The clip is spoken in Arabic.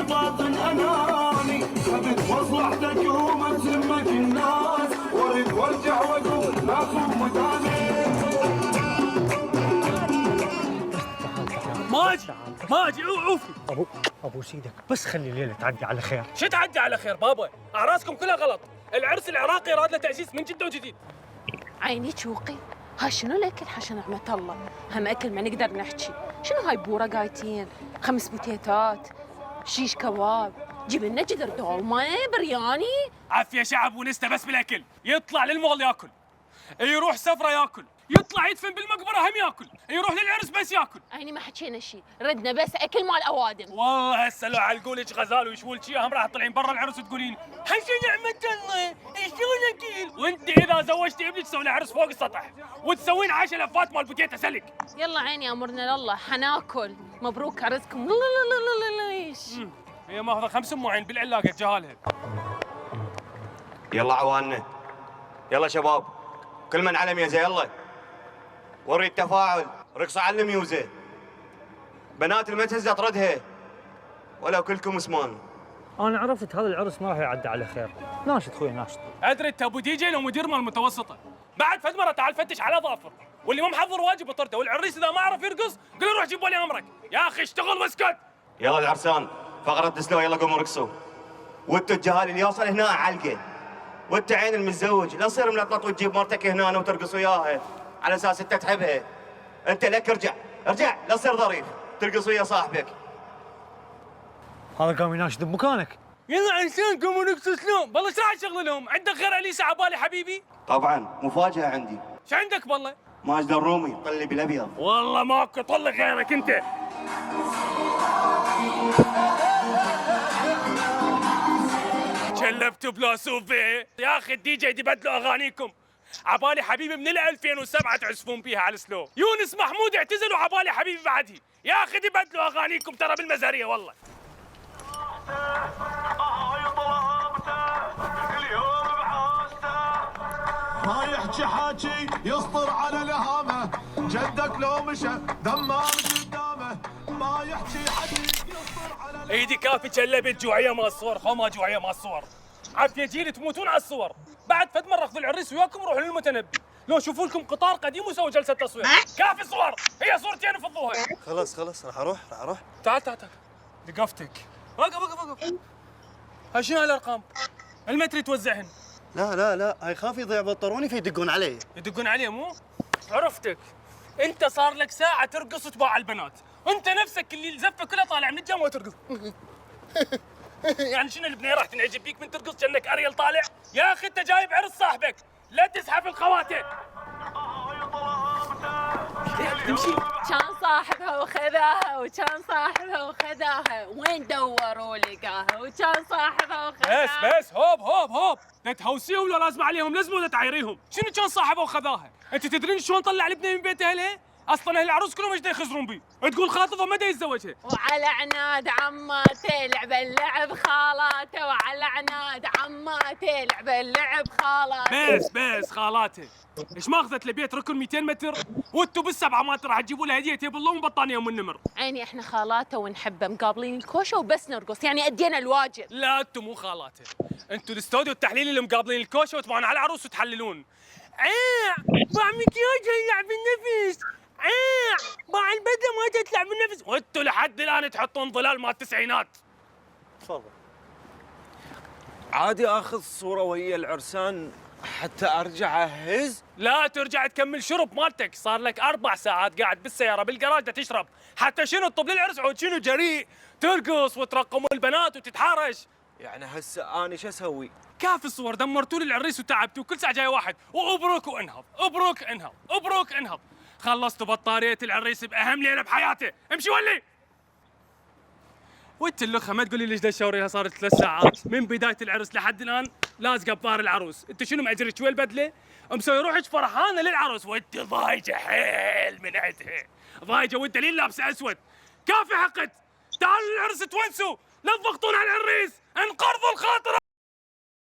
باطن اناني، خذت مصلحتك وما تهمك الناس، وارد وارجع واقول ناخذ مكاني. ماجي عوفي. ابو سيدك بس خلي الليله تعدي على خير. شو تعدي على خير بابا؟ اعراسكم كلها غلط. العرس العراقي راد له تاسيس من جده وجديد. عيني شوقي، ها شنو الاكل حاشا نعمة الله؟ هم اكل ما نقدر نحكي. شنو هاي بوره قايتين، 5 بوتيتات، شيش كباب، جيب لنا جدر دولمه، برياني. عافيه شعب ونسته بس بالاكل، يطلع للمول ياكل، يروح سفره ياكل، يطلع يدفن بالمقبره هم ياكل، يروح للعرس بس ياكل. عيني ما حكينا شيء، ردنا بس اكل مال اوادم. والله هسه لو علقولك غزال ويشوول شي هم راح تطلعين برا العرس وتقولين حشا نعمة الله شلون اكل، وانت اذا زوجتي ابنك تسوي له عرس فوق السطح وتسوين 10 لفات مال بوتيتا سلك. يلا عيني امرنا لله حناكل، مبروك عرسكم. لا لا لا لا لا ليش؟ هي ماخذه 5 معين بالعلاقه تجاهلها. يلا عواننا، يلا شباب، كل من على ميزه يلا. وري التفاعل، رقصوا على الميوزه. بنات المتهزه اطردها ولو كلكم اسمان. انا عرفت هذا العرس ما راح يعدي على خير. ناشط خويا ناشط. ادري انت ابو دي جي لو مدير مال المتوسطه. بعد فد مره تعال فتش على ظافر، واللي ما محضر واجب اطرده، والعريس اذا ما عرف يرقص قل له روح جيب ولي امرك. يا اخي اشتغل واسكت. يلا العرسان فقره تسلو، يلا قوموا رقصوا. وانتوا الجهال اللي يوصل هنا علقه، وانت عين المتزوج لا تصير ملطلط وتجيب مرتك هنا وترقص وياها على اساس انت تحبها. انت لك ارجع ارجع، لا تصير ظريف ترقص ويا صاحبك. هذا قام يناشد بمكانك. يلا انسان قوموا نقصوا شلون؟ بالله ايش راح اشغل لهم؟ عندك غير اليسا عبالي حبيبي؟ طبعا مفاجاه عندي. ايش عندك بالله؟ ماجد الرومي طلي بالابيض. والله ماكو طلق غيرك انت. شلبتوا بلا سوفي يا اخي. الدي جي يبدلوا اغانيكم. عبالي حبيبي من 2007 تعزفون بيها على السلو. يونس محمود اعتزلوا عبالي حبيبي بعدي. يا اخي تبدلوا اغانيكم ترى بالمزاريه والله. ما يحكي حاكي يسطر على الهامه، جدك لو مشى دمار قدامه. ما يحكي حكي يسطر على ايدي كافي شلبت جوعيه مال الصور، خوما جوعيه مال الصور. عافيه جيل تموتون على الصور. بعد فد مره اخذوا العريس وياكم روحوا للمتنبي. لو شوفوا لكم قطار قديم وسووا جلسه تصوير. كافي صور، هي صورتين فضوها. خلاص راح اروح. تعال دقفتك. وقف. هاي شنو هالارقام؟ المتر توزعهن. لا هاي خاف يضيع بطروني فيدقون علي. يدقون عليه مو؟ عرفتك. انت صار لك ساعه ترقص وتباع البنات، وانت نفسك اللي الزفه كلها طالع من الجامعه وترقص. يعني شنو البنيه راح تنعجب بيك من ترقص كأنك اريل طالع؟ يا اخي انت جايب عرس صاحبك، لا تزحف الخواتم. تمشي. كان صاحبها وخذاها، وكان صاحبها وخذاها، وين دوروا لقاها؟ وكان صاحبها وخذاها. بس هوب لا تهوسيهم ولا لازم عليهم لازم ولا تعايريهم. شنو كان صاحبها وخذاها؟ انت تدرين شلون طلع البنيه من بيت اهلها؟ اصلا اهل العروس كلهم ايش يخزرون بيه؟ تقول خاطبه ما يتزوجها. وعلى عناد عماته لعب اللعب خالاته، وعلى عناد عماته لعب اللعب خالاته. بس خالاته ايش ما اخذت لبيت ركن 200 متر، وانتم بالسبعه ما راح تجيبوا لها هديه تيب الله وبطانيه ام النمر. عيني احنا خالاته ونحبه، مقابلين الكوشه وبس نرقص، يعني ادينا الواجب. لا انتم مو خالاته، انتم الاستوديو التحليلي اللي مقابلين الكوشه وتبعون على العروس وتحللون. باع مكياج يلعب بالنفس، باع البدله ما تطلع بالنفس، وانتم لحد الان تحطون ظلال مال التسعينات. تفضل. عادي اخذ صوره وهي العرسان حتى ارجع اهز؟ لا ترجع تكمل شرب مالتك، صار لك 4 ساعات قاعد بالسياره بالجراج تشرب، حتى شنو تطب للعرس عود شنو جريء ترقص وترقم البنات وتتحارش. يعني هسه اني شو اسوي؟ كافي الصور دمرتوا لي العريس وتعبتوا، كل ساعه جاي واحد وابروك وانهض، ابروك انهض. خلصتوا بطاريه العريس باهم ليله بحياته، امشي ولي. وانت اللخه ما تقولي ليش دشوريها صارت 3 ساعات من بدايه العرس لحد الان لازقه بطار العروس. انت شنو معجرك شوي البدله؟ مسوي روحك فرحانه للعروس وانت ضايجه حيل من عندها، ضايجه والدليل لابسه اسود. كافي حقت، تعالوا للعرس تونسوا، لا تضغطون على العريس، انقرضوا الخاطر.